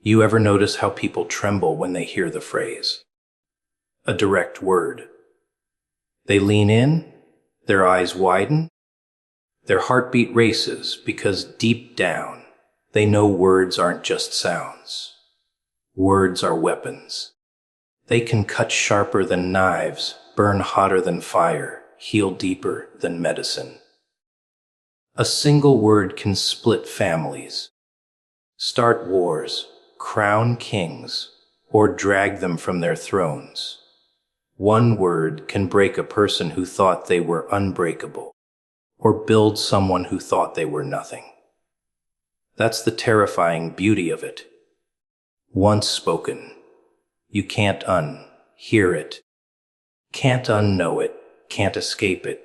You ever notice how people tremble when they hear the phrase, a direct word? They lean in, their eyes widen, their heartbeat races because deep down, they know words aren't just sounds. Words are weapons. They can cut sharper than knives, burn hotter than fire, heal deeper than medicine. A single word can split families, start wars, crown kings, or drag them from their thrones. One word can break a person who thought they were unbreakable, or build someone who thought they were nothing. That's the terrifying beauty of it. Once spoken, you can't unhear it, can't unknow it, can't escape it.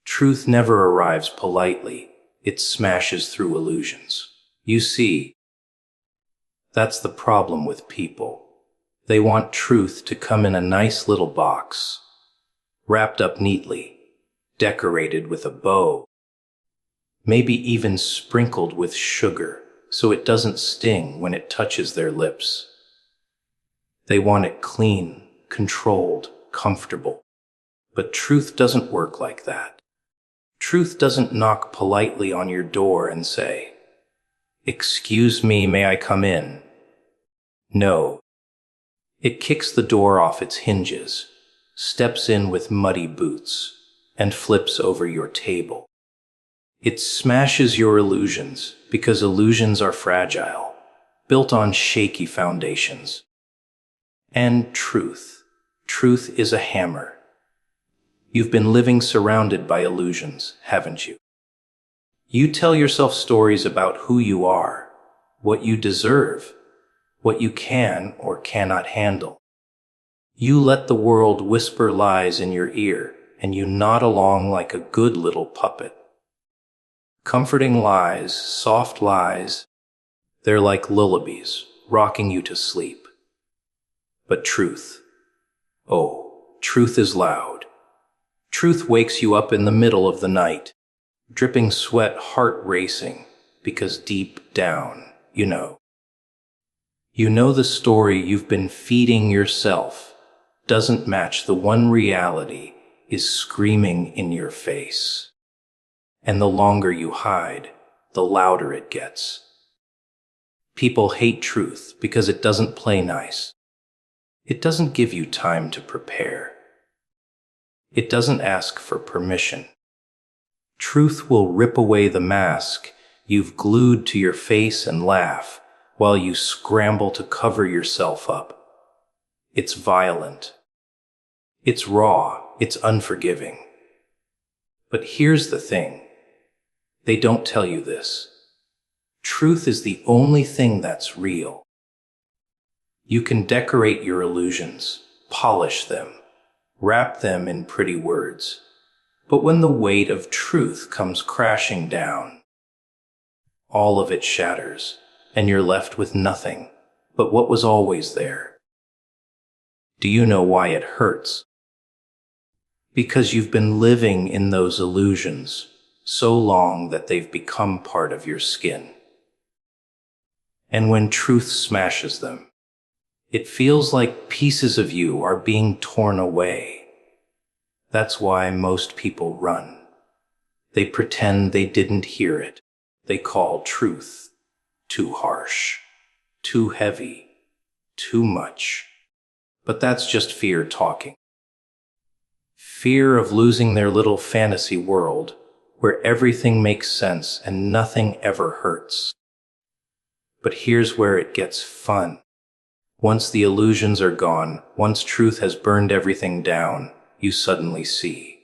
Truth never arrives politely, it smashes through illusions. You see, that's the problem with people. They want truth to come in a nice little box, wrapped up neatly, decorated with a bow, maybe even sprinkled with sugar so it doesn't sting when it touches their lips. They want it clean, controlled, comfortable. But truth doesn't work like that. Truth doesn't knock politely on your door and say, "Excuse me, may I come in?" No. It kicks the door off its hinges, steps in with muddy boots, and flips over your table. It smashes your illusions because illusions are fragile, built on shaky foundations. And truth. Truth is a hammer. You've been living surrounded by illusions, haven't you? You tell yourself stories about who you are, what you deserve, what you can or cannot handle. You let the world whisper lies in your ear, and you nod along like a good little puppet. Comforting lies, soft lies, they're like lullabies, rocking you to sleep. But truth, oh, truth is loud. Truth wakes you up in the middle of the night, dripping sweat, heart racing, because deep down, you know the story you've been feeding yourself doesn't match the one reality is screaming in your face. And the longer you hide, the louder it gets. People hate truth because it doesn't play nice. It doesn't give you time to prepare. It doesn't ask for permission. Truth will rip away the mask you've glued to your face and laugh while you scramble to cover yourself up. It's violent. It's raw. It's unforgiving. But here's the thing. They don't tell you this. Truth is the only thing that's real. You can decorate your illusions, polish them, wrap them in pretty words. But when the weight of truth comes crashing down, all of it shatters, and you're left with nothing but what was always there. Do you know why it hurts? Because you've been living in those illusions so long that they've become part of your skin. And when truth smashes them, it feels like pieces of you are being torn away. That's why most people run. They pretend they didn't hear it. They call truth too harsh, too heavy, too much. But that's just fear talking. Fear of losing their little fantasy world where everything makes sense and nothing ever hurts. But here's where it gets fun. Once the illusions are gone, once truth has burned everything down, you suddenly see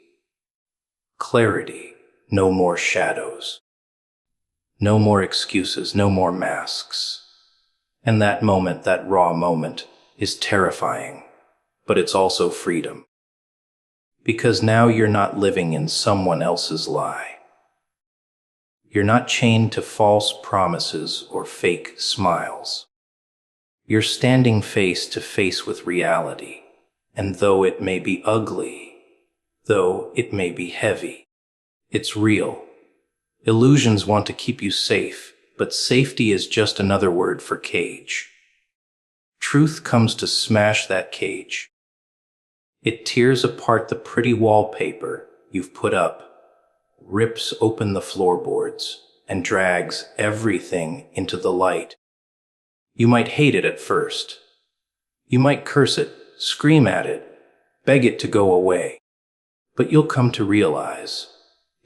clarity, no more shadows, no more excuses, no more masks. And that moment, that raw moment, is terrifying, but it's also freedom. Because now you're not living in someone else's lie. You're not chained to false promises or fake smiles. You're standing face to face with reality, and though it may be ugly, though it may be heavy, it's real. Illusions want to keep you safe, but safety is just another word for cage. Truth comes to smash that cage. It tears apart the pretty wallpaper you've put up, rips open the floorboards, and drags everything into the light. You might hate it at first. You might curse it, scream at it, beg it to go away. But you'll come to realize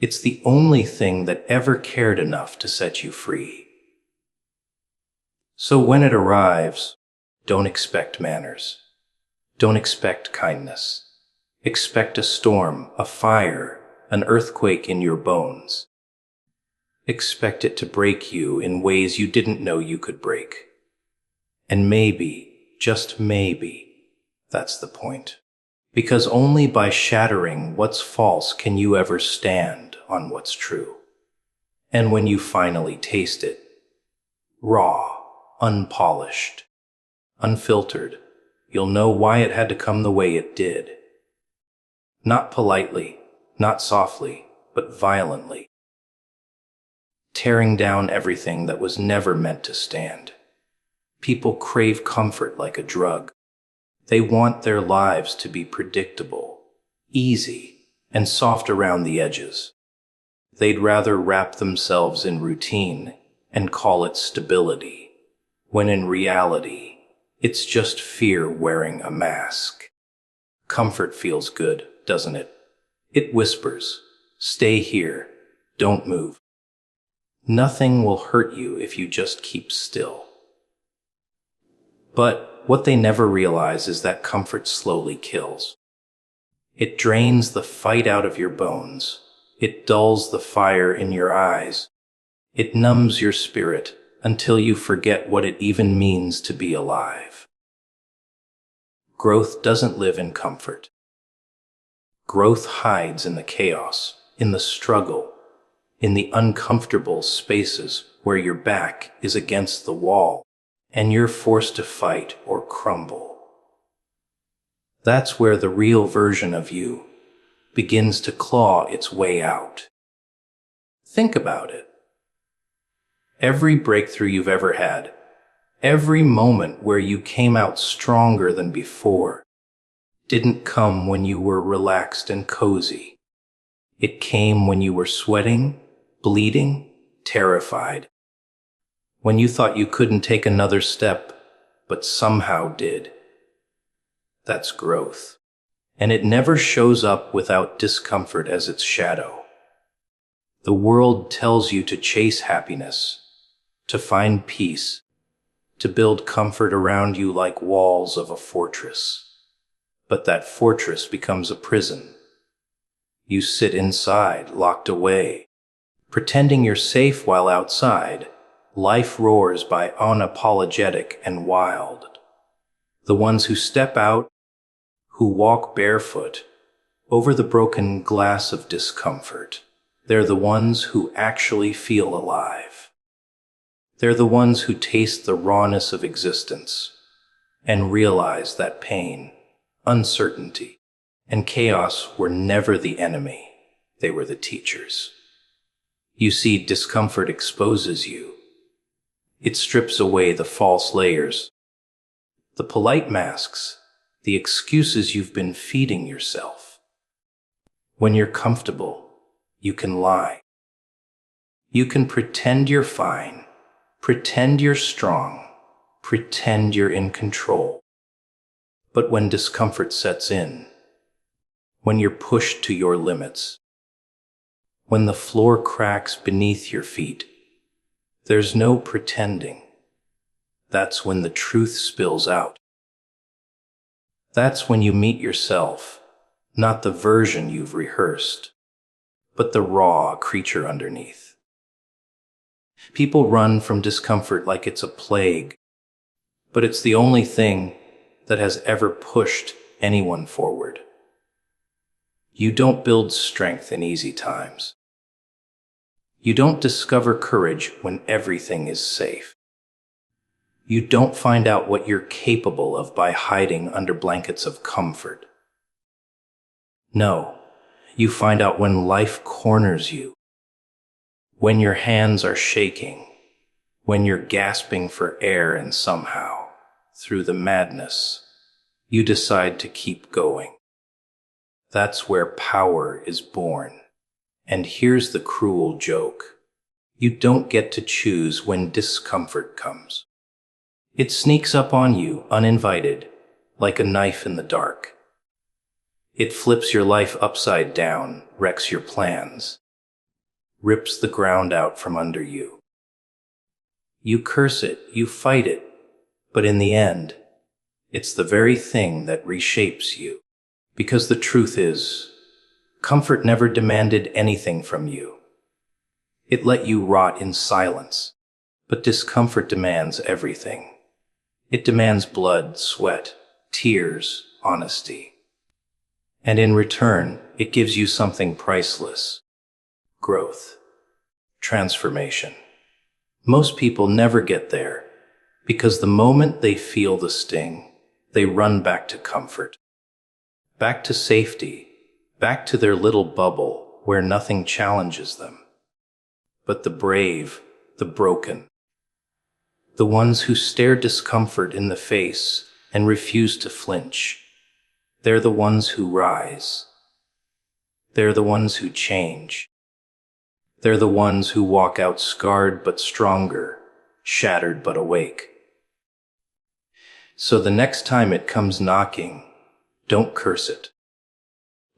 it's the only thing that ever cared enough to set you free. So when it arrives, don't expect manners. Don't expect kindness. Expect a storm, a fire, an earthquake in your bones. Expect it to break you in ways you didn't know you could break. And maybe, just maybe, that's the point. Because only by shattering what's false can you ever stand on what's true. And when you finally taste it, raw, unpolished, unfiltered, you'll know why it had to come the way it did. Not politely, not softly, but violently. Tearing down everything that was never meant to stand. People crave comfort like a drug. They want their lives to be predictable, easy, and soft around the edges. They'd rather wrap themselves in routine and call it stability, when in reality, it's just fear wearing a mask. Comfort feels good, doesn't it? It whispers, stay here, don't move. Nothing will hurt you if you just keep still. But what they never realize is that comfort slowly kills. It drains the fight out of your bones. It dulls the fire in your eyes. It numbs your spirit until you forget what it even means to be alive. Growth doesn't live in comfort. Growth hides in the chaos, in the struggle, in the uncomfortable spaces where your back is against the wall and you're forced to fight or crumble. That's where the real version of you begins to claw its way out. Think about it. Every breakthrough you've ever had, every moment where you came out stronger than before, didn't come when you were relaxed and cozy. It came when you were sweating, bleeding, terrified. When you thought you couldn't take another step, but somehow did. That's growth. And it never shows up without discomfort as its shadow. The world tells you to chase happiness, to find peace, to build comfort around you like walls of a fortress. But that fortress becomes a prison. You sit inside, locked away, pretending you're safe while outside. Life roars by unapologetic and wild. The ones who step out, who walk barefoot over the broken glass of discomfort, they're the ones who actually feel alive. They're the ones who taste the rawness of existence and realize that pain, uncertainty, and chaos were never the enemy. They were the teachers. You see, discomfort exposes you. It strips away the false layers, the polite masks, the excuses you've been feeding yourself. When you're comfortable, you can lie. You can pretend you're fine, pretend you're strong, pretend you're in control. But when discomfort sets in, when you're pushed to your limits, when the floor cracks beneath your feet, there's no pretending. That's when the truth spills out. That's when you meet yourself, not the version you've rehearsed, but the raw creature underneath. People run from discomfort like it's a plague, but it's the only thing that has ever pushed anyone forward. You don't build strength in easy times. You don't discover courage when everything is safe. You don't find out what you're capable of by hiding under blankets of comfort. No, you find out when life corners you, when your hands are shaking, when you're gasping for air and somehow, through the madness, you decide to keep going. That's where power is born. And here's the cruel joke. You don't get to choose when discomfort comes. It sneaks up on you uninvited, like a knife in the dark. It flips your life upside down, wrecks your plans, rips the ground out from under you. You curse it, you fight it, but in the end, it's the very thing that reshapes you. Because the truth is, comfort never demanded anything from you. It let you rot in silence, but discomfort demands everything. It demands blood, sweat, tears, honesty. And in return, it gives you something priceless. Growth. Transformation. Most people never get there, because the moment they feel the sting, they run back to comfort. Back to safety, back to their little bubble where nothing challenges them. But the brave, the broken, the ones who stare discomfort in the face and refuse to flinch, they're the ones who rise. They're the ones who change. They're the ones who walk out scarred but stronger, shattered but awake. So the next time it comes knocking, don't curse it.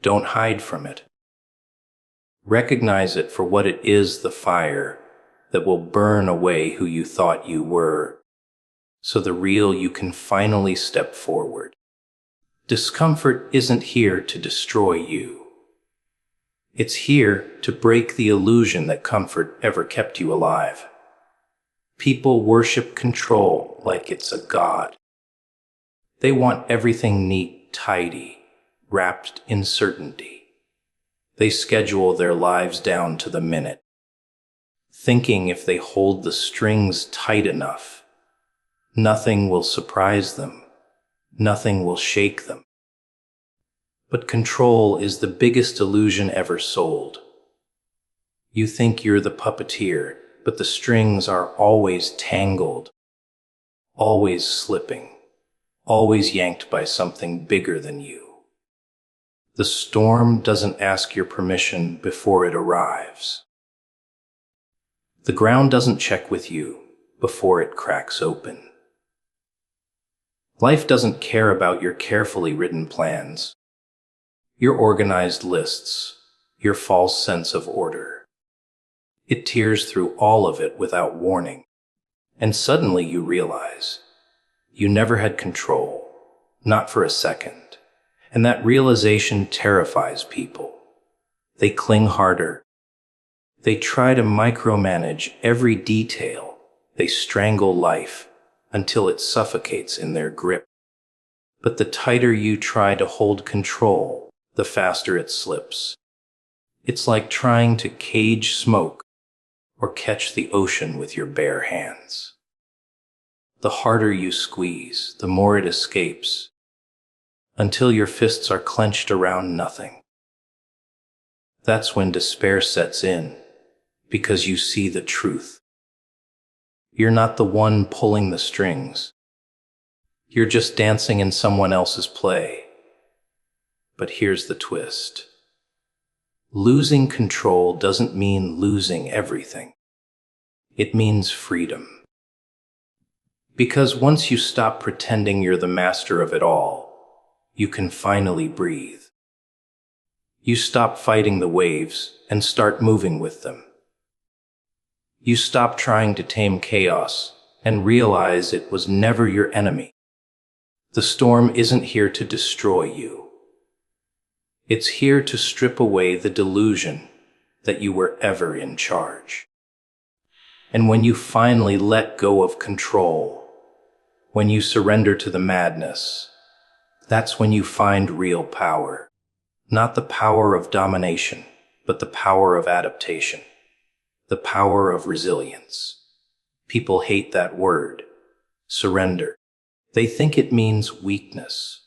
Don't hide from it. Recognize it for what it is, the fire that will burn away who you thought you were, so the real you can finally step forward. Discomfort isn't here to destroy you. It's here to break the illusion that comfort ever kept you alive. People worship control like it's a god. They want everything neat, tidy, wrapped in certainty. They schedule their lives down to the minute, thinking if they hold the strings tight enough, nothing will surprise them, nothing will shake them. But control is the biggest illusion ever sold. You think you're the puppeteer, but the strings are always tangled, always slipping, always yanked by something bigger than you. The storm doesn't ask your permission before it arrives. The ground doesn't check with you before it cracks open. Life doesn't care about your carefully written plans, your organized lists, your false sense of order. It tears through all of it without warning, and suddenly you realize you never had control, not for a second. And that realization terrifies people. They cling harder. They try to micromanage every detail. They strangle life until it suffocates in their grip. But the tighter you try to hold control, the faster it slips. It's like trying to cage smoke or catch the ocean with your bare hands. The harder you squeeze, the more it escapes, until your fists are clenched around nothing. That's when despair sets in, because you see the truth. You're not the one pulling the strings. You're just dancing in someone else's play. But here's the twist. Losing control doesn't mean losing everything. It means freedom. Because once you stop pretending you're the master of it all, you can finally breathe. You stop fighting the waves and start moving with them. You stop trying to tame chaos and realize it was never your enemy. The storm isn't here to destroy you. It's here to strip away the delusion that you were ever in charge. And when you finally let go of control, when you surrender to the madness, that's when you find real power. Not the power of domination, but the power of adaptation. The power of resilience. People hate that word, surrender. They think it means weakness.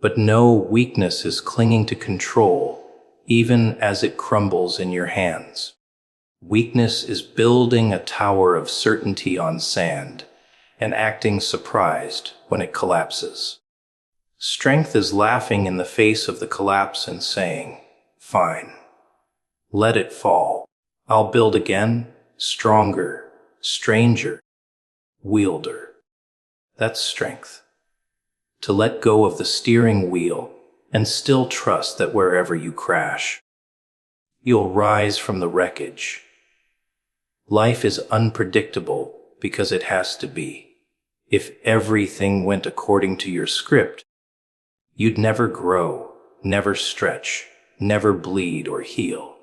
But no, weakness is clinging to control, even as it crumbles in your hands. Weakness is building a tower of certainty on sand and acting surprised when it collapses. Strength is laughing in the face of the collapse and saying, "Fine. Let it fall. I'll build again, stronger, stranger, wielder." That's strength. To let go of the steering wheel and still trust that wherever you crash, you'll rise from the wreckage. Life is unpredictable because it has to be. If everything went according to your script, you'd never grow, never stretch, never bleed or heal.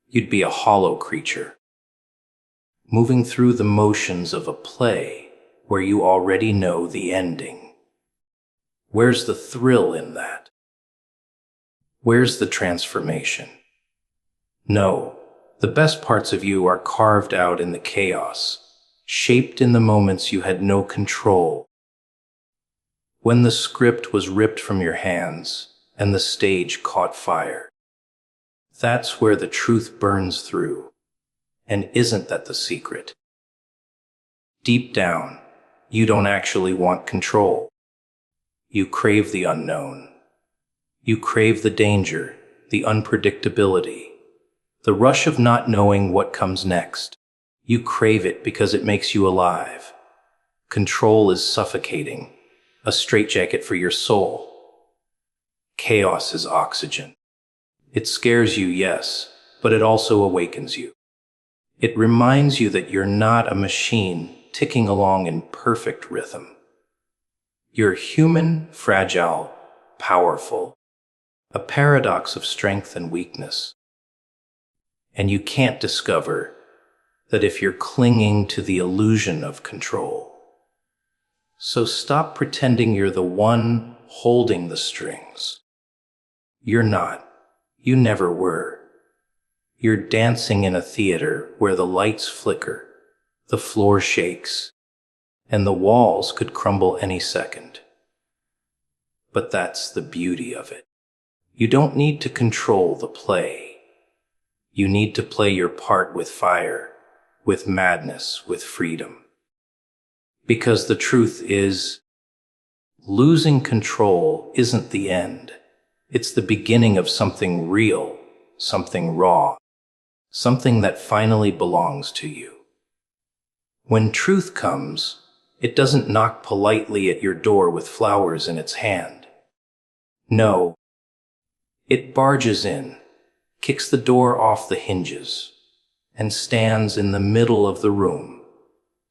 You'd be a hollow creature, moving through the motions of a play where you already know the ending. Where's the thrill in that? Where's the transformation? No, the best parts of you are carved out in the chaos, shaped in the moments you had no control. When the script was ripped from your hands and the stage caught fire. That's where the truth burns through. And isn't that the secret? Deep down, you don't actually want control. You crave the unknown. You crave the danger, the unpredictability, the rush of not knowing what comes next. You crave it because it makes you alive. Control is suffocating, a straitjacket for your soul. Chaos is oxygen. It scares you, yes, but it also awakens you. It reminds you that you're not a machine ticking along in perfect rhythm. You're human, fragile, powerful, a paradox of strength and weakness. And you can't discover that if you're clinging to the illusion of control. So stop pretending you're the one holding the strings. You're not. You never were. You're dancing in a theater where the lights flicker, the floor shakes, and the walls could crumble any second. But that's the beauty of it. You don't need to control the play. You need to play your part with fire, with madness, with freedom. Because the truth is, losing control isn't the end. It's the beginning of something real, something raw, something that finally belongs to you. When truth comes, it doesn't knock politely at your door with flowers in its hand. No, it barges in, kicks the door off the hinges, and stands in the middle of the room,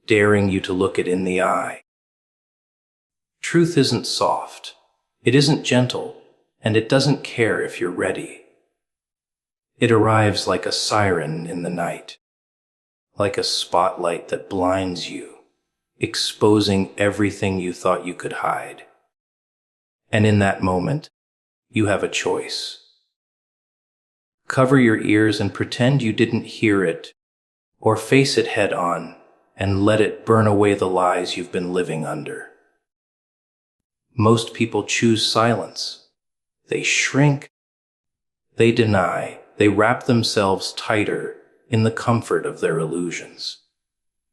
daring you to look it in the eye. Truth isn't soft, it isn't gentle, and it doesn't care if you're ready. It arrives like a siren in the night, like a spotlight that blinds you, exposing everything you thought you could hide. And in that moment, you have a choice. Cover your ears and pretend you didn't hear it, or face it head on and let it burn away the lies you've been living under. Most people choose silence. They shrink, they deny, they wrap themselves tighter in the comfort of their illusions.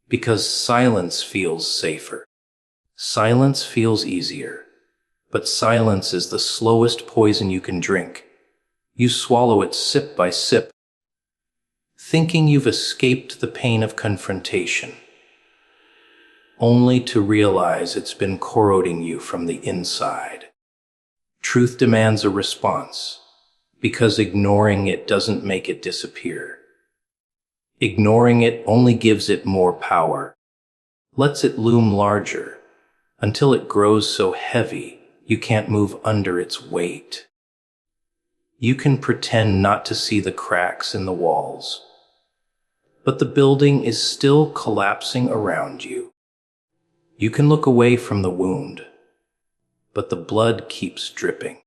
Because silence feels safer. Silence feels easier. But silence is the slowest poison you can drink. You swallow it sip by sip, thinking you've escaped the pain of confrontation, only to realize it's been corroding you from the inside. Truth demands a response, because ignoring it doesn't make it disappear. Ignoring it only gives it more power, lets it loom larger, until it grows so heavy you can't move under its weight. You can pretend not to see the cracks in the walls, but the building is still collapsing around you. You can look away from the wound, but the blood keeps dripping.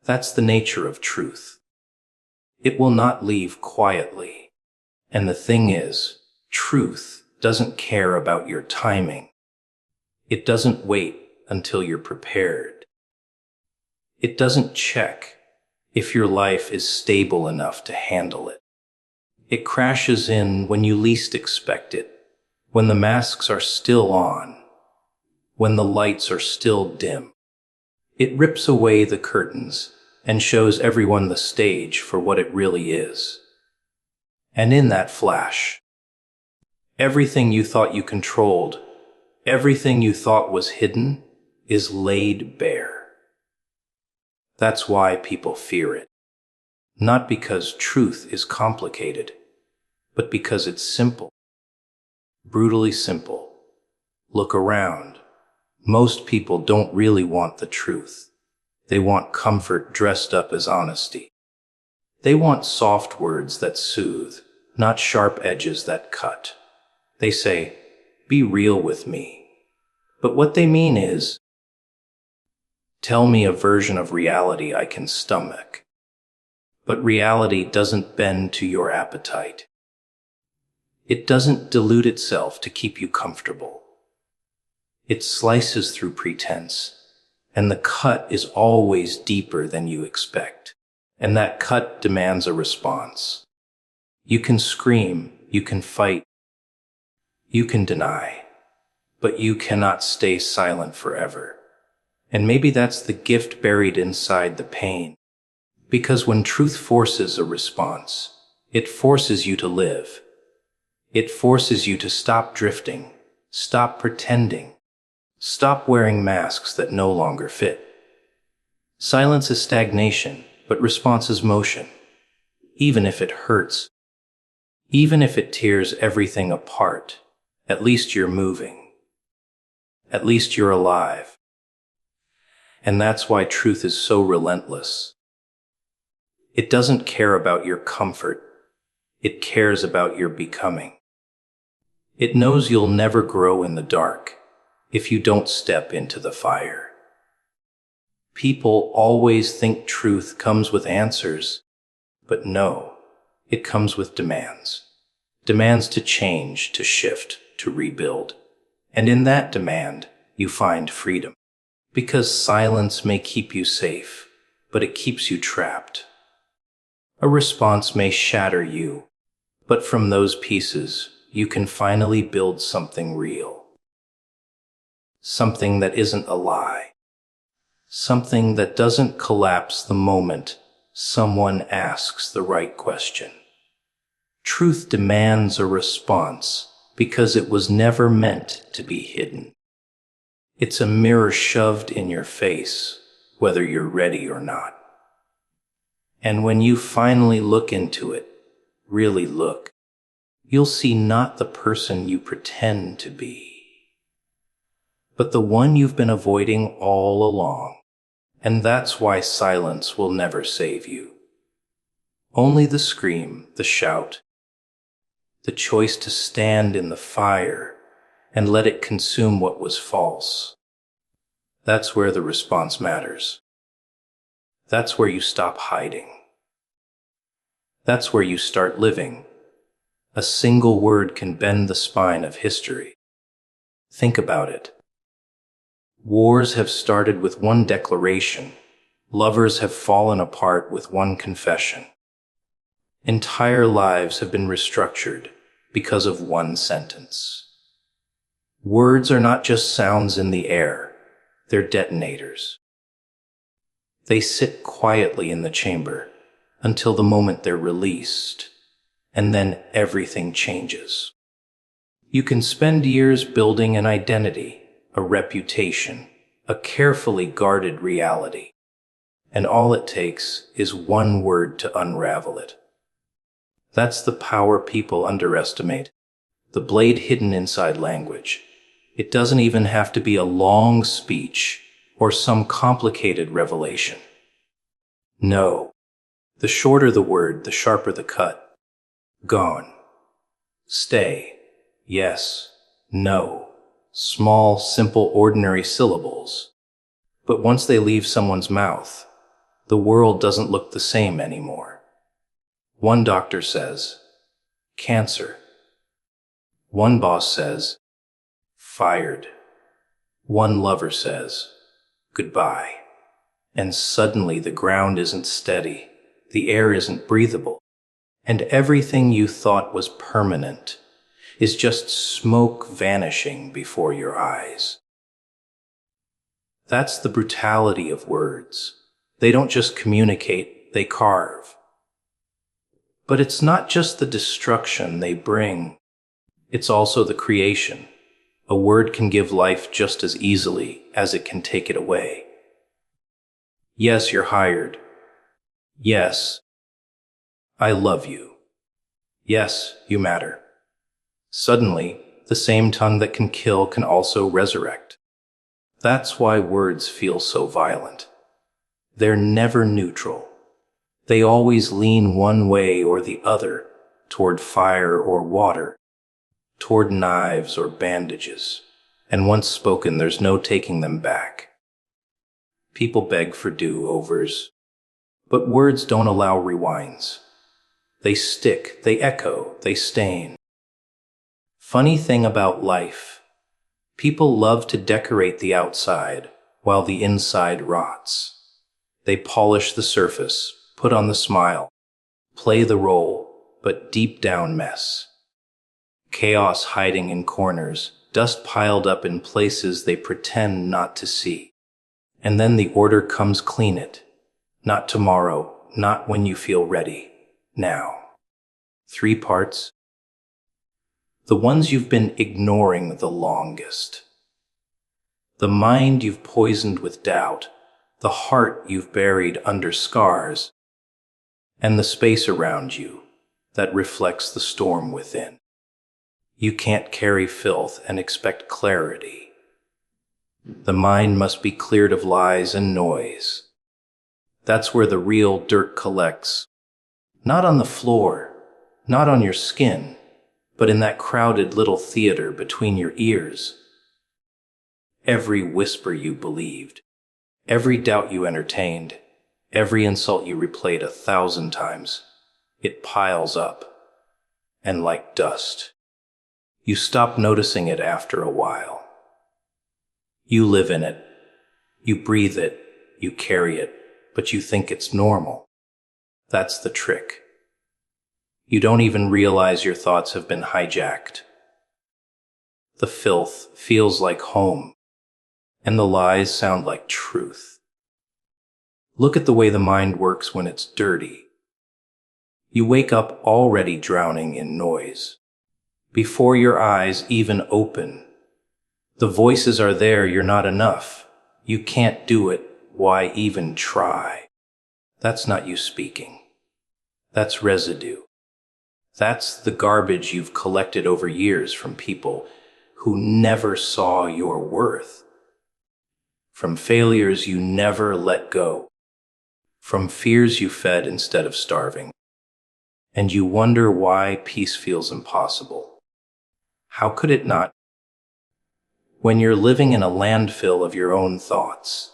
That's the nature of truth. It will not leave quietly. And the thing is, truth doesn't care about your timing. It doesn't wait until you're prepared. It doesn't check if your life is stable enough to handle it. It crashes in when you least expect it, when the masks are still on, when the lights are still dim. It rips away the curtains and shows everyone the stage for what it really is. And in that flash, everything you thought you controlled, everything you thought was hidden, is laid bare. That's why people fear it. Not because truth is complicated, but because it's simple. Brutally simple. Look around. Most people don't really want the truth. They want comfort dressed up as honesty. They want soft words that soothe, not sharp edges that cut. They say, "Be real with me." But what they mean is, tell me a version of reality I can stomach. But reality doesn't bend to your appetite. It doesn't dilute itself to keep you comfortable. It slices through pretense, and the cut is always deeper than you expect. And that cut demands a response. You can scream, you can fight, you can deny, but you cannot stay silent forever. And maybe that's the gift buried inside the pain. Because when truth forces a response, it forces you to live. It forces you to stop drifting, stop pretending, stop wearing masks that no longer fit. Silence is stagnation, but response is motion. Even if it hurts, even if it tears everything apart, at least you're moving. At least you're alive. And that's why truth is so relentless. It doesn't care about your comfort. It cares about your becoming. It knows you'll never grow in the dark if you don't step into the fire. People always think truth comes with answers, but no, it comes with demands. Demands to change, to shift, to rebuild. And in that demand, you find freedom. Because silence may keep you safe, but it keeps you trapped. A response may shatter you, but from those pieces, you can finally build something real. Something that isn't a lie. Something that doesn't collapse the moment someone asks the right question. Truth demands a response because it was never meant to be hidden. It's a mirror shoved in your face, whether you're ready or not. And when you finally look into it, really look, you'll see not the person you pretend to be, but the one you've been avoiding all along. And that's why silence will never save you. Only the scream, the shout, the choice to stand in the fire and let it consume what was false. That's where the response matters. That's where you stop hiding. That's where you start living. A single word can bend the spine of history. Think about it. Wars have started with one declaration. Lovers have fallen apart with one confession. Entire lives have been restructured because of one sentence. Words are not just sounds in the air, they're detonators. They sit quietly in the chamber until the moment they're released, and then everything changes. You can spend years building an identity, a reputation, a carefully guarded reality, and all it takes is one word to unravel it. That's the power people underestimate, the blade hidden inside language. It doesn't even have to be a long speech or some complicated revelation. No, the shorter the word, the sharper the cut. Gone. Stay. Yes. No. Small, simple, ordinary syllables. But once they leave someone's mouth, the world doesn't look the same anymore. One doctor says, cancer. One boss says, fired. One lover says, goodbye. And suddenly the ground isn't steady, the air isn't breathable, and everything you thought was permanent is just smoke vanishing before your eyes. That's the brutality of words. They don't just communicate, they carve. But it's not just the destruction they bring, it's also the creation. A word can give life just as easily as it can take it away. Yes, you're hired. Yes, I love you. Yes, you matter. Suddenly, the same tongue that can kill can also resurrect. That's why words feel so violent. They're never neutral. They always lean one way or the other, toward fire or water, toward knives or bandages. And once spoken, there's no taking them back. People beg for do-overs, but words don't allow rewinds. They stick, they echo, they stain. Funny thing about life, people love to decorate the outside while the inside rots. They polish the surface, put on the smile, play the role, but deep down mess. Chaos hiding in corners, dust piled up in places they pretend not to see. And then the order comes: clean it. Not tomorrow, not when you feel ready. Now. 3 parts. The ones you've been ignoring the longest. The mind you've poisoned with doubt, the heart you've buried under scars, and the space around you that reflects the storm within. You can't carry filth and expect clarity. The mind must be cleared of lies and noise. That's where the real dirt collects. Not on the floor, not on your skin, but in that crowded little theater between your ears. Every whisper you believed, every doubt you entertained, every insult you replayed 1,000 times, it piles up. And like dust, you stop noticing it after a while. You live in it, you breathe it, you carry it, but you think it's normal. That's the trick. You don't even realize your thoughts have been hijacked. The filth feels like home, and the lies sound like truth. Look at the way the mind works when it's dirty. You wake up already drowning in noise. Before your eyes even open, the voices are there: you're not enough. You can't do it. Why even try? That's not you speaking. That's residue. That's the garbage you've collected over years from people who never saw your worth. From failures you never let go. From fears you fed instead of starving. And you wonder why peace feels impossible. How could it not? When you're living in a landfill of your own thoughts.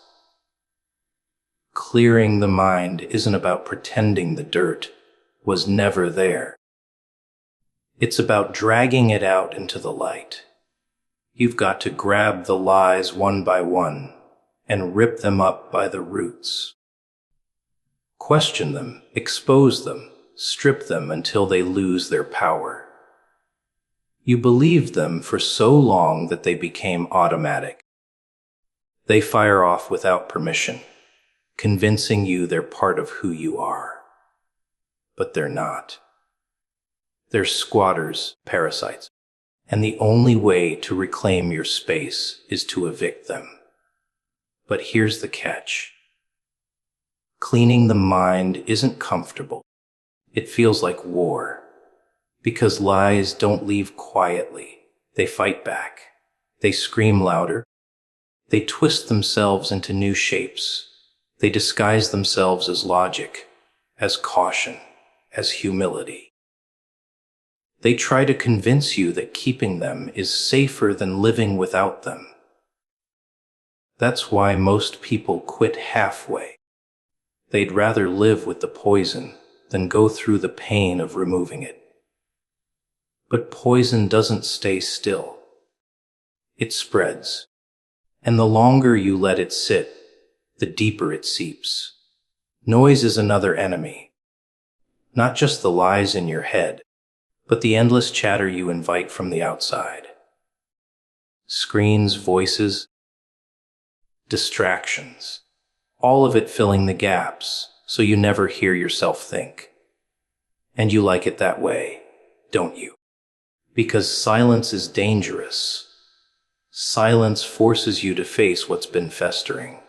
Clearing the mind isn't about pretending the dirt was never there. It's about dragging it out into the light. You've got to grab the lies one by one and rip them up by the roots. Question them, expose them, strip them until they lose their power. You believed them for so long that they became automatic. They fire off without permission, convincing you they're part of who you are. But they're not. They're squatters, parasites, and the only way to reclaim your space is to evict them. But here's the catch. Cleaning the mind isn't comfortable. It feels like war. Because lies don't leave quietly. They fight back. They scream louder. They twist themselves into new shapes. They disguise themselves as logic, as caution, as humility. They try to convince you that keeping them is safer than living without them. That's why most people quit halfway. They'd rather live with the poison than go through the pain of removing it. But poison doesn't stay still. It spreads. And the longer you let it sit, the deeper it seeps. Noise is another enemy. Not just the lies in your head, but the endless chatter you invite from the outside. Screens, voices, distractions, all of it filling the gaps so you never hear yourself think. And you like it that way, don't you? Because silence is dangerous. Silence forces you to face what's been festering.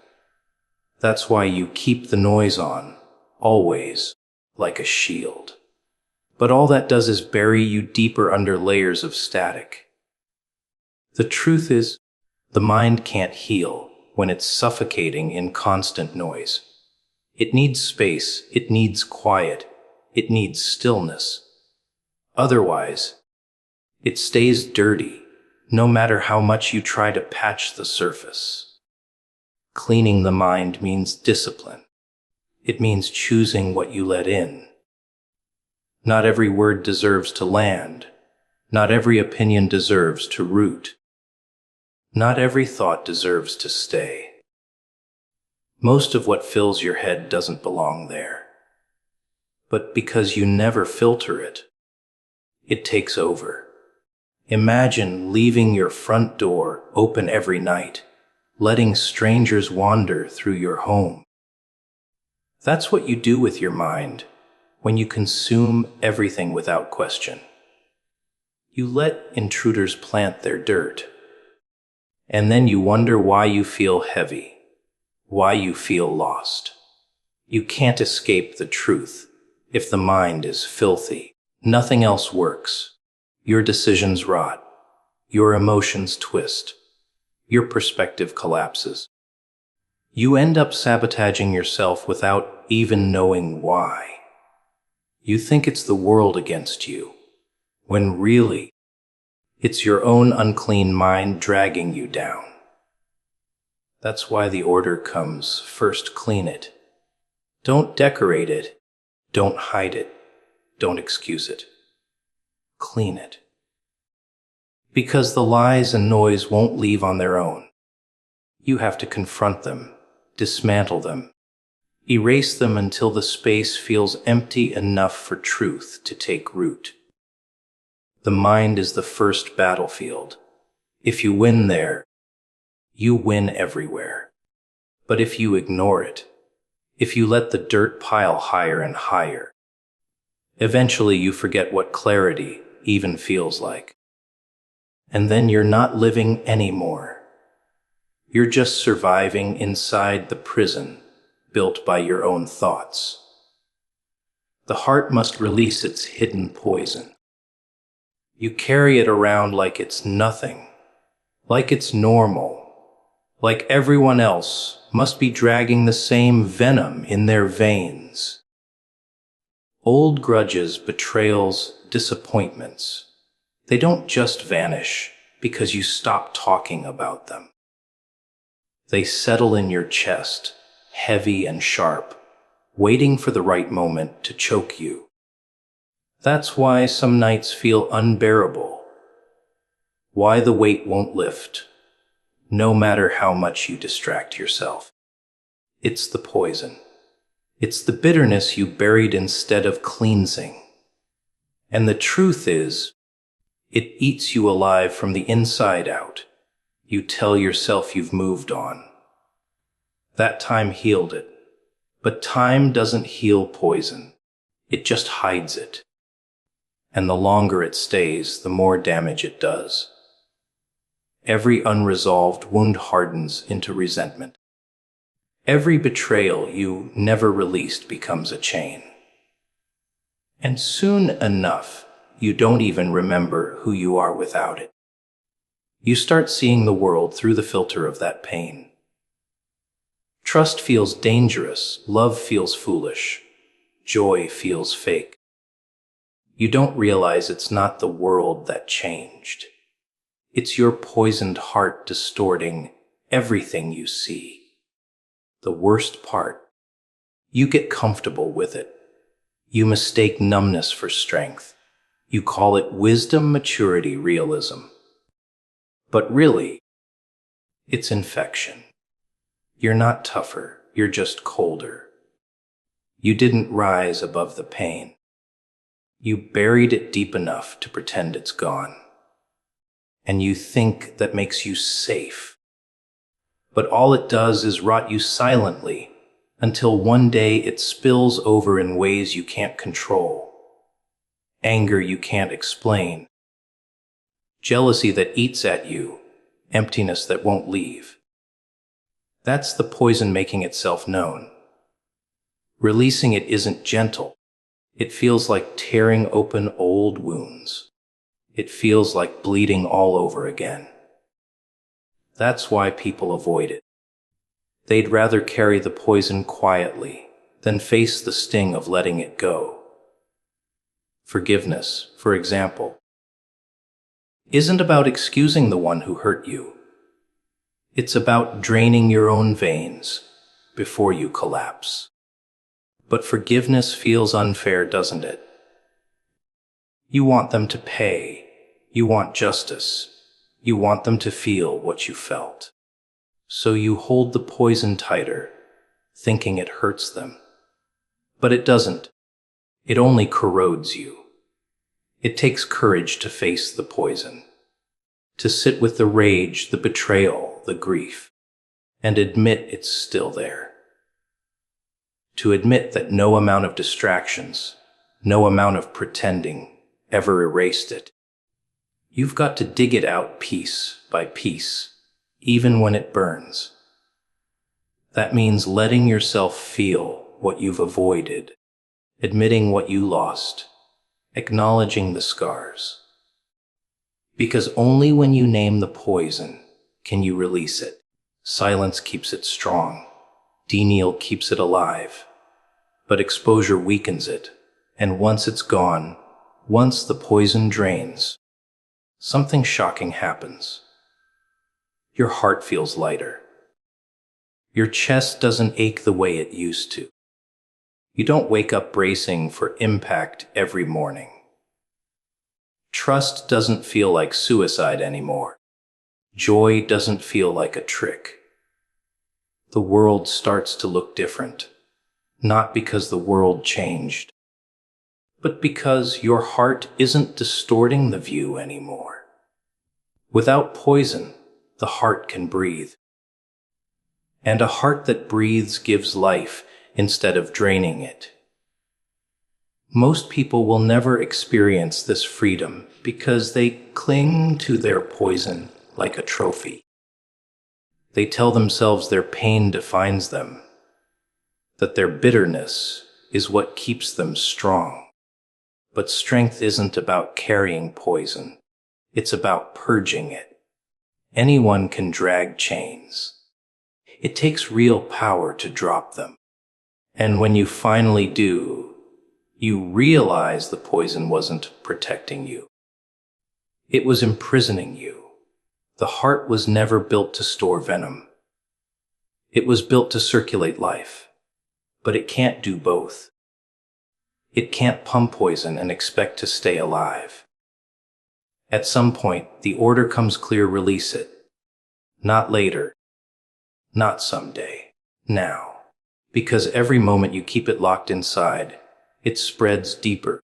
That's why you keep the noise on, always, like a shield. But all that does is bury you deeper under layers of static. The truth is, the mind can't heal when it's suffocating in constant noise. It needs space, it needs quiet, it needs stillness. Otherwise, it stays dirty, no matter how much you try to patch the surface. Cleaning the mind means discipline. It means choosing what you let in. Not every word deserves to land. Not every opinion deserves to root. Not every thought deserves to stay. Most of what fills your head doesn't belong there. But because you never filter it, it takes over. Imagine leaving your front door open every night, letting strangers wander through your home. That's what you do with your mind when you consume everything without question. You let intruders plant their dirt, and then you wonder why you feel heavy, why you feel lost. You can't escape the truth if the mind is filthy. Nothing else works. Your decisions rot. Your emotions twist. Your perspective collapses. You end up sabotaging yourself without even knowing why. You think it's the world against you, when really, it's your own unclean mind dragging you down. That's why the order comes, first clean it. Don't decorate it. Don't hide it. Don't excuse it. Clean it. Because the lies and noise won't leave on their own. You have to confront them, dismantle them, erase them until the space feels empty enough for truth to take root. The mind is the first battlefield. If you win there, you win everywhere. But if you ignore it, if you let the dirt pile higher and higher, eventually you forget what clarity even feels like. And then you're not living anymore. You're just surviving inside the prison built by your own thoughts. The heart must release its hidden poison. You carry it around like it's nothing, like it's normal, like everyone else must be dragging the same venom in their veins. Old grudges, betrayals, disappointments, they don't just vanish because you stop talking about them. They settle in your chest, heavy and sharp, waiting for the right moment to choke you. That's why some nights feel unbearable, why the weight won't lift, no matter how much you distract yourself. It's the poison. It's the bitterness you buried instead of cleansing. And the truth is, it eats you alive from the inside out. You tell yourself you've moved on. That time healed it. But time doesn't heal poison. It just hides it. And the longer it stays, the more damage it does. Every unresolved wound hardens into resentment. Every betrayal you never released becomes a chain. And soon enough, you don't even remember who you are without it. You start seeing the world through the filter of that pain. Trust feels dangerous, love feels foolish, joy feels fake. You don't realize it's not the world that changed. It's your poisoned heart distorting everything you see. The worst part, you get comfortable with it. You mistake numbness for strength. You call it wisdom, maturity, realism. But really, it's infection. You're not tougher, you're just colder. You didn't rise above the pain. You buried it deep enough to pretend it's gone. And you think that makes you safe. But all it does is rot you silently until one day it spills over in ways you can't control. Anger you can't explain. Jealousy that eats at you. Emptiness that won't leave. That's the poison making itself known. Releasing it isn't gentle. It feels like tearing open old wounds. It feels like bleeding all over again. That's why people avoid it. They'd rather carry the poison quietly than face the sting of letting it go. Forgiveness, for example, isn't about excusing the one who hurt you. It's about draining your own veins before you collapse. But forgiveness feels unfair, doesn't it? You want them to pay. You want justice. You want them to feel what you felt. So you hold the poison tighter, thinking it hurts them. But it doesn't. It only corrodes you. It takes courage to face the poison, to sit with the rage, the betrayal, the grief, and admit it's still there. To admit that no amount of distractions, no amount of pretending ever erased it. You've got to dig it out piece by piece, even when it burns. That means letting yourself feel what you've avoided, admitting what you lost, acknowledging the scars. Because only when you name the poison can you release it. Silence keeps it strong. Denial keeps it alive. But exposure weakens it, and once it's gone, once the poison drains, something shocking happens. Your heart feels lighter. Your chest doesn't ache the way it used to. You don't wake up bracing for impact every morning. Trust doesn't feel like suicide anymore. Joy doesn't feel like a trick. The world starts to look different, not because the world changed, but because your heart isn't distorting the view anymore. Without poison, the heart can breathe. And a heart that breathes gives life instead of draining it. Most people will never experience this freedom because they cling to their poison like a trophy. They tell themselves their pain defines them, that their bitterness is what keeps them strong. But strength isn't about carrying poison. It's about purging it. Anyone can drag chains. It takes real power to drop them. And when you finally do, you realize the poison wasn't protecting you. It was imprisoning you. The heart was never built to store venom. It was built to circulate life. But it can't do both. It can't pump poison and expect to stay alive. At some point, the order comes clear: release it. Not later. Not someday. Now. Because every moment you keep it locked inside, it spreads deeper.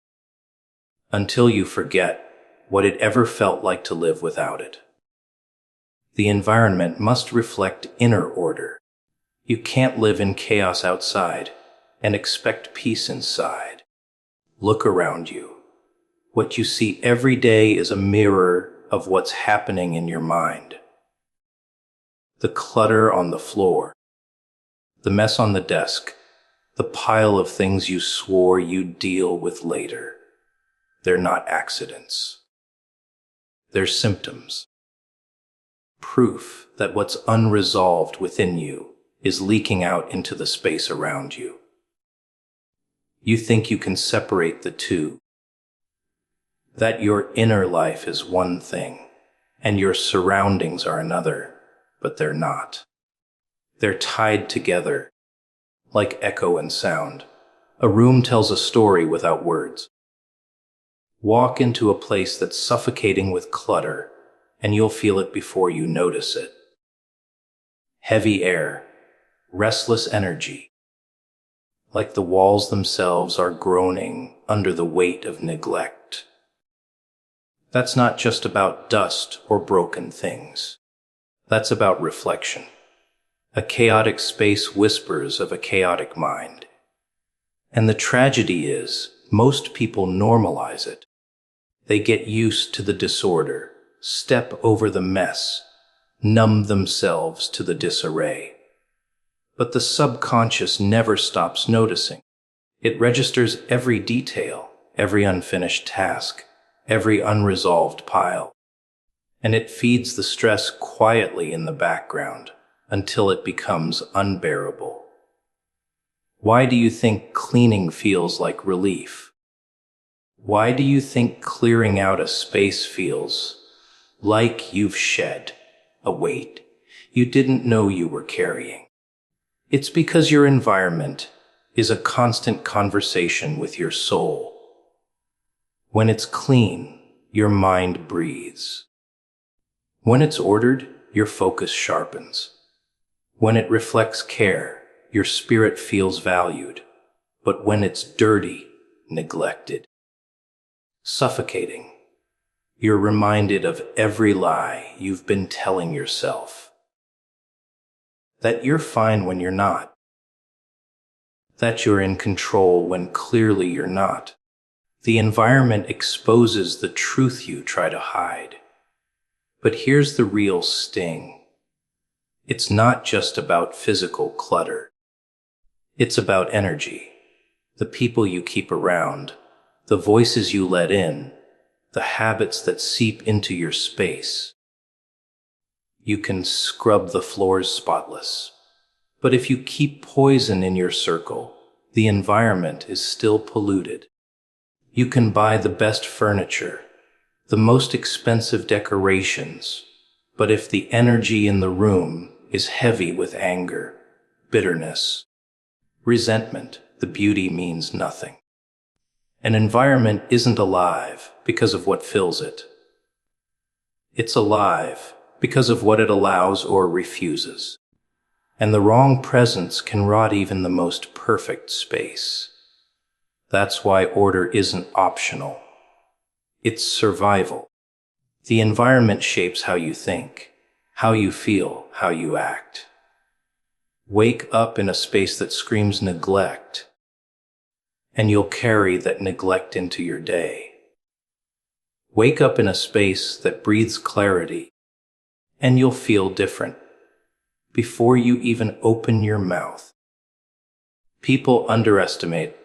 Until you forget what it ever felt like to live without it. The environment must reflect inner order. You can't live in chaos outside and expect peace inside. Look around you. What you see every day is a mirror of what's happening in your mind. The clutter on the floor, the mess on the desk, the pile of things you swore you'd deal with later. They're not accidents. They're symptoms. Proof that what's unresolved within you is leaking out into the space around you. You think you can separate the two, that your inner life is one thing and your surroundings are another, but they're not. They're tied together, like echo and sound. A room tells a story without words. Walk into a place that's suffocating with clutter, and you'll feel it before you notice it. Heavy air, restless energy. like the walls themselves are groaning under the weight of neglect. That's not just about dust or broken things. That's about reflection. A chaotic space whispers of a chaotic mind. And the tragedy is, most people normalize it. They get used to the disorder, step over the mess, numb themselves to the disarray. But the subconscious never stops noticing. It registers every detail, every unfinished task, every unresolved pile. And it feeds the stress quietly in the background until it becomes unbearable. Why do you think cleaning feels like relief? Why do you think clearing out a space feels like you've shed a weight you didn't know you were carrying? It's because your environment is a constant conversation with your soul. When it's clean, your mind breathes. When it's ordered, your focus sharpens. When it reflects care, your spirit feels valued. But when it's dirty, neglected, suffocating, you're reminded of every lie you've been telling yourself. That you're fine when you're not. That you're in control when clearly you're not. The environment exposes the truth you try to hide. But here's the real sting. It's not just about physical clutter. It's about energy. The people you keep around, the voices you let in, the habits that seep into your space. You can scrub the floors spotless. But if you keep poison in your circle, the environment is still polluted. You can buy the best furniture, the most expensive decorations, but if the energy in the room is heavy with anger, bitterness, resentment, the beauty means nothing. An environment isn't alive because of what fills it. It's alive because of what it allows or refuses. And the wrong presence can rot even the most perfect space. That's why order isn't optional. It's survival. The environment shapes how you think, how you feel, how you act. Wake up in a space that screams neglect, and you'll carry that neglect into your day. Wake up in a space that breathes clarity, and you'll feel different before you even open your mouth. People underestimate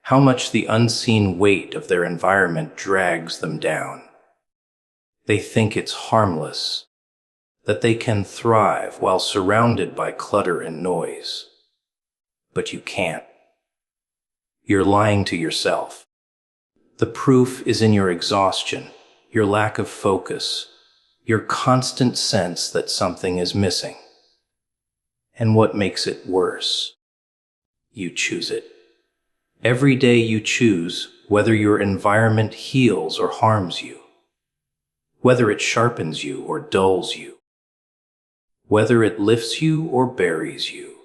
how much the unseen weight of their environment drags them down. They think it's harmless, that they can thrive while surrounded by clutter and noise. But you can't. You're lying to yourself. The proof is in your exhaustion, your lack of focus, your constant sense that something is missing. And what makes it worse? You choose it. Every day you choose whether your environment heals or harms you, whether it sharpens you or dulls you, whether it lifts you or buries you.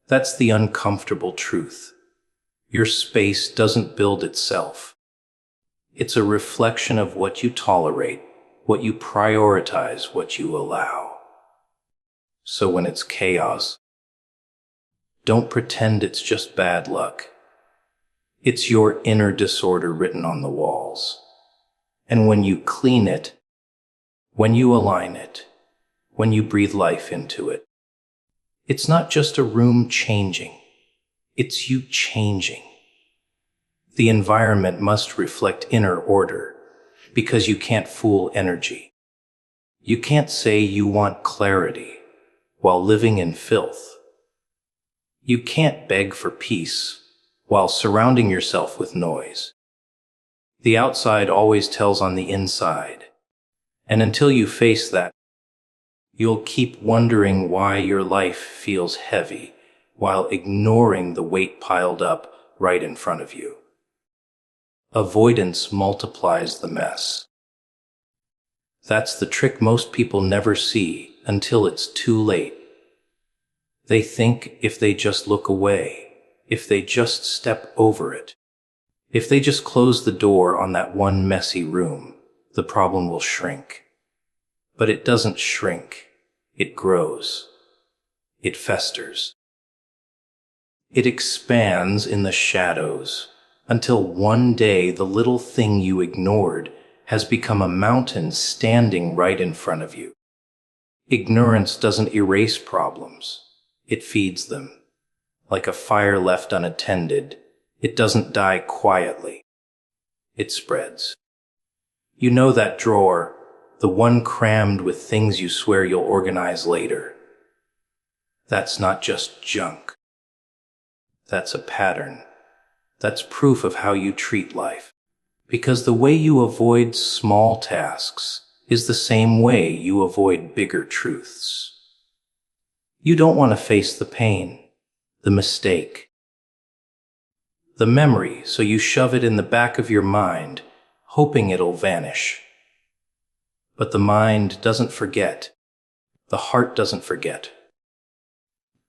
That's the uncomfortable truth. Your space doesn't build itself. It's a reflection of what you tolerate, what you prioritize, what you allow. So when it's chaos, don't pretend it's just bad luck. It's your inner disorder written on the walls. And when you clean it, when you align it, when you breathe life into it, it's not just a room changing, it's you changing. The environment must reflect inner order, because you can't fool energy. You can't say you want clarity while living in filth. You can't beg for peace while surrounding yourself with noise. The outside always tells on the inside, and until you face that, you'll keep wondering why your life feels heavy while ignoring the weight piled up right in front of you. Avoidance multiplies the mess. That's the trick most people never see until it's too late. They think if they just look away, if they just step over it. If they just close the door on that one messy room, the problem will shrink. But it doesn't shrink. It grows. It festers. It expands in the shadows until one day the little thing you ignored has become a mountain standing right in front of you. Ignorance doesn't erase problems. It feeds them. Like a fire left unattended, it doesn't die quietly. It spreads. You know that drawer, the one crammed with things you swear you'll organize later. That's not just junk. That's a pattern. That's proof of how you treat life. Because the way you avoid small tasks is the same way you avoid bigger truths. You don't want to face the pain, the mistake, the memory, so you shove it in the back of your mind, hoping it'll vanish. But the mind doesn't forget. The heart doesn't forget.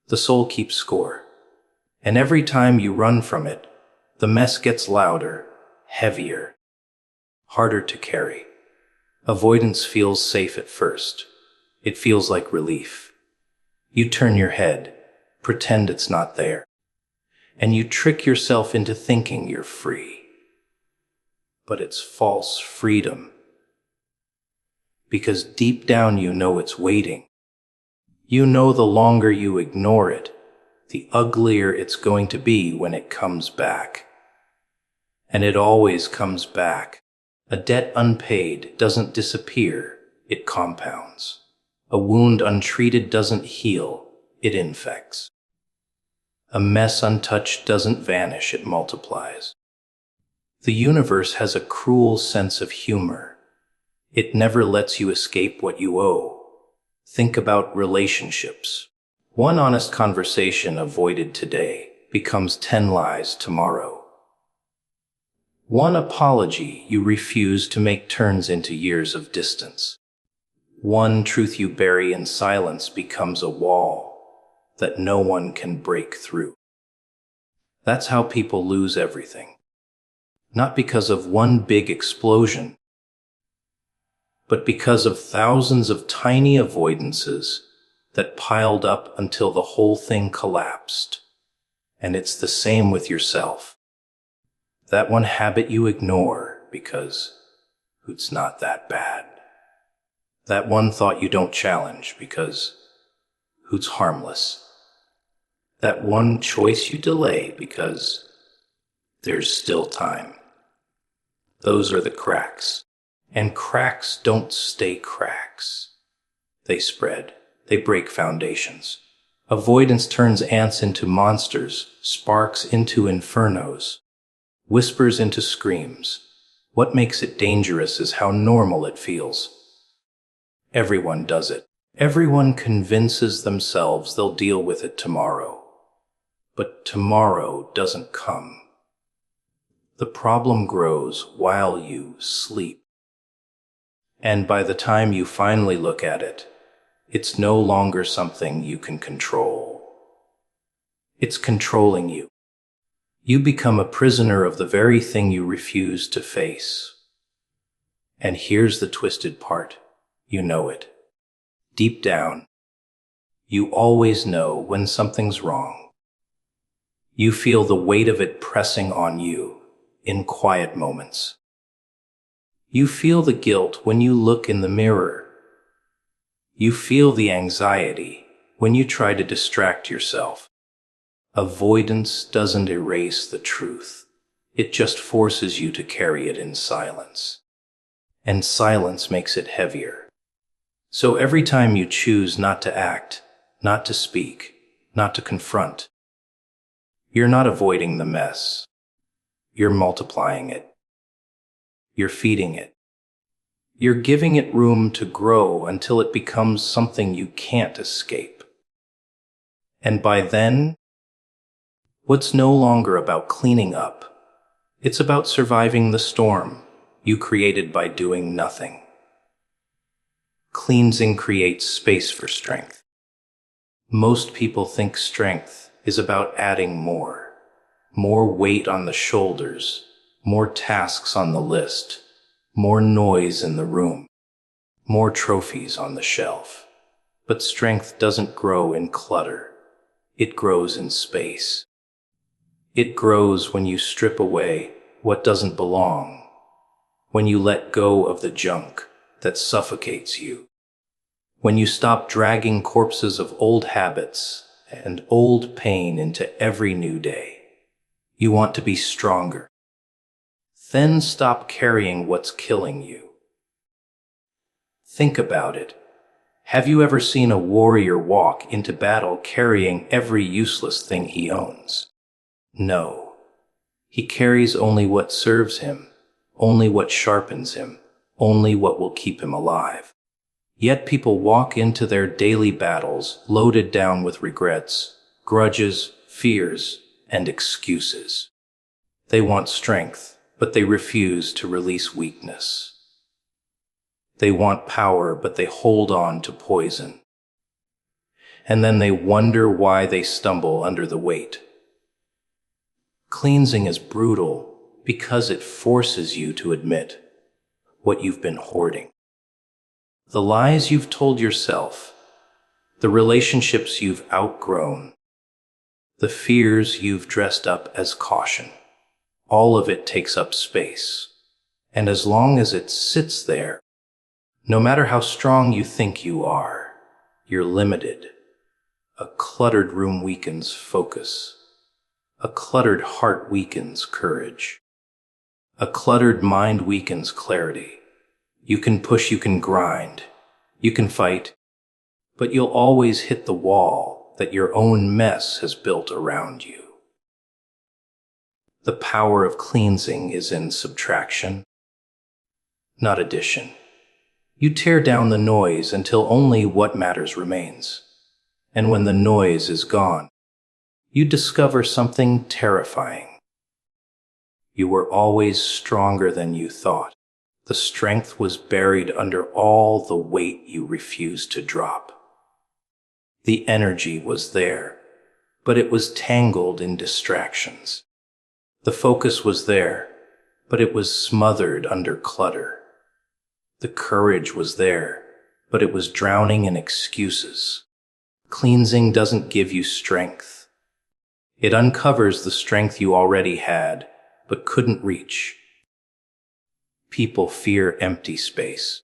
The soul keeps score. And every time you run from it, the mess gets louder, heavier, harder to carry. Avoidance feels safe at first. It feels like relief. You turn your head, pretend it's not there, and you trick yourself into thinking you're free. But it's false freedom. Because deep down you know it's waiting. You know the longer you ignore it, the uglier it's going to be when it comes back. And it always comes back. A debt unpaid doesn't disappear, it compounds. A wound untreated doesn't heal, it infects. A mess untouched doesn't vanish, it multiplies. The universe has a cruel sense of humor. It never lets you escape what you owe. Think about relationships. One honest conversation avoided today becomes 10 lies tomorrow. One apology you refuse to make turns into years of distance. One truth you bury in silence becomes a wall that no one can break through. That's how people lose everything. Not because of one big explosion, but because of thousands of tiny avoidances that piled up until the whole thing collapsed. And it's the same with yourself. That one habit you ignore because it's not that bad. That one thought you don't challenge because it's harmless. That one choice you delay because there's still time. Those are the cracks. And cracks don't stay cracks. They spread. They break foundations. Avoidance turns ants into monsters, sparks into infernos, whispers into screams. What makes it dangerous is how normal it feels. Everyone does it. Everyone convinces themselves they'll deal with it tomorrow. But tomorrow doesn't come. The problem grows while you sleep. And by the time you finally look at it, it's no longer something you can control. It's controlling you. You become a prisoner of the very thing you refuse to face. And here's the twisted part. You know it. Deep down, you always know when something's wrong. You feel the weight of it pressing on you in quiet moments. You feel the guilt when you look in the mirror. You feel the anxiety when you try to distract yourself. Avoidance doesn't erase the truth. It just forces you to carry it in silence. And silence makes it heavier. So every time you choose not to act, not to speak, not to confront, you're not avoiding the mess. You're multiplying it. You're feeding it. You're giving it room to grow until it becomes something you can't escape. And by then, what's no longer about cleaning up. It's about surviving the storm you created by doing nothing. Cleansing creates space for strength. Most people think strength is about adding more. more weight on the shoulders, more tasks on the list, more noise in the room, more trophies on the shelf. But strength doesn't grow in clutter. It grows in space. It grows when you strip away what doesn't belong, when you let go of the junk that suffocates you, when you stop dragging corpses of old habits and old pain into every new day. You want to be stronger. Then stop carrying what's killing you. Think about it. Have you ever seen a warrior walk into battle carrying every useless thing he owns? No. He carries only what serves him, only what sharpens him, only what will keep him alive. Yet people walk into their daily battles loaded down with regrets, grudges, fears, and excuses. They want strength, but they refuse to release weakness. They want power, but they hold on to poison. And then they wonder why they stumble under the weight. Cleansing is brutal because it forces you to admit what you've been hoarding. The lies you've told yourself, the relationships you've outgrown, the fears you've dressed up as caution. All of it takes up space. And as long as it sits there, no matter how strong you think you are, you're limited. A cluttered room weakens focus. A cluttered heart weakens courage. A cluttered mind weakens clarity. You can push, you can grind, you can fight, but you'll always hit the wall that your own mess has built around you. The power of cleansing is in subtraction, not addition. You tear down the noise until only what matters remains. And when the noise is gone, you discover something terrifying. You were always stronger than you thought. The strength was buried under all the weight you refused to drop. The energy was there, but it was tangled in distractions. The focus was there, but it was smothered under clutter. The courage was there, but it was drowning in excuses. Cleansing doesn't give you strength. It uncovers the strength you already had, but couldn't reach. People fear empty space.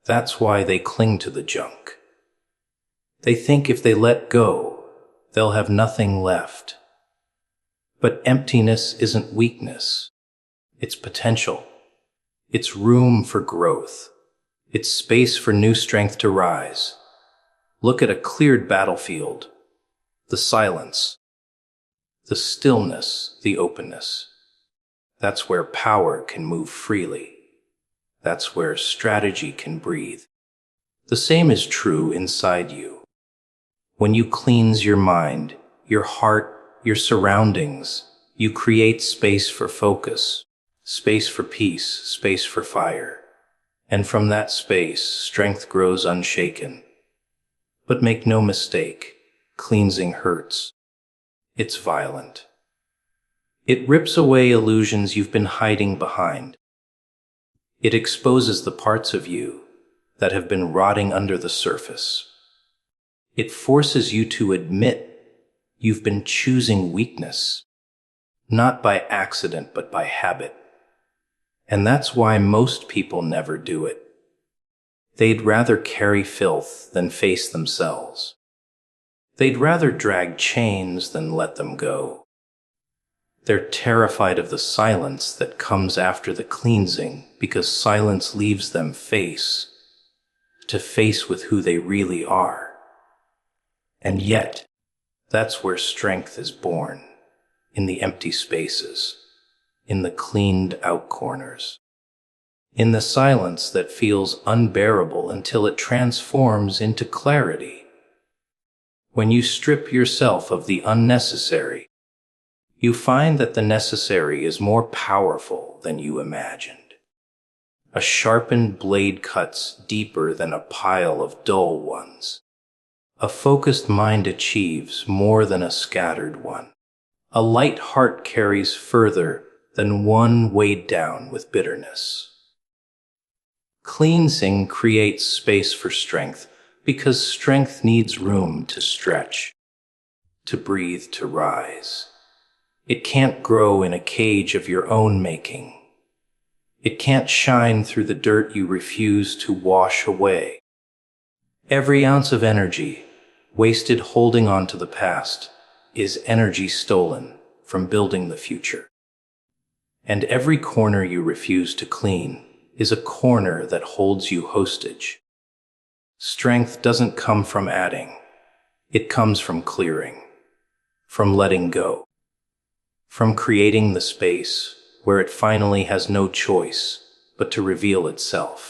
That's why they cling to the junk. They think if they let go, they'll have nothing left. But emptiness isn't weakness. It's potential. It's room for growth. It's space for new strength to rise. Look at a cleared battlefield. The silence. The stillness, the openness. That's where power can move freely. That's where strategy can breathe. The same is true inside you. When you cleanse your mind, your heart, your surroundings, you create space for focus, space for peace, space for fire. And from that space, strength grows unshaken. But make no mistake, cleansing hurts. It's violent. It rips away illusions you've been hiding behind. It exposes the parts of you that have been rotting under the surface. It forces you to admit you've been choosing weakness, not by accident, but by habit. And that's why most people never do it. They'd rather carry filth than face themselves. They'd rather drag chains than let them go. They're terrified of the silence that comes after the cleansing because silence leaves them face to face with who they really are. And yet, that's where strength is born, in the empty spaces, in the cleaned out corners, in the silence that feels unbearable until it transforms into clarity. When you strip yourself of the unnecessary, you find that the necessary is more powerful than you imagined. A sharpened blade cuts deeper than a pile of dull ones. A focused mind achieves more than a scattered one. A light heart carries further than one weighed down with bitterness. Cleansing creates space for strength because strength needs room to stretch, to breathe, to rise. It can't grow in a cage of your own making. It can't shine through the dirt you refuse to wash away. Every ounce of energy wasted holding on to the past is energy stolen from building the future. And every corner you refuse to clean is a corner that holds you hostage. Strength doesn't come from adding. It comes from clearing, from letting go, from creating the space where it finally has no choice but to reveal itself.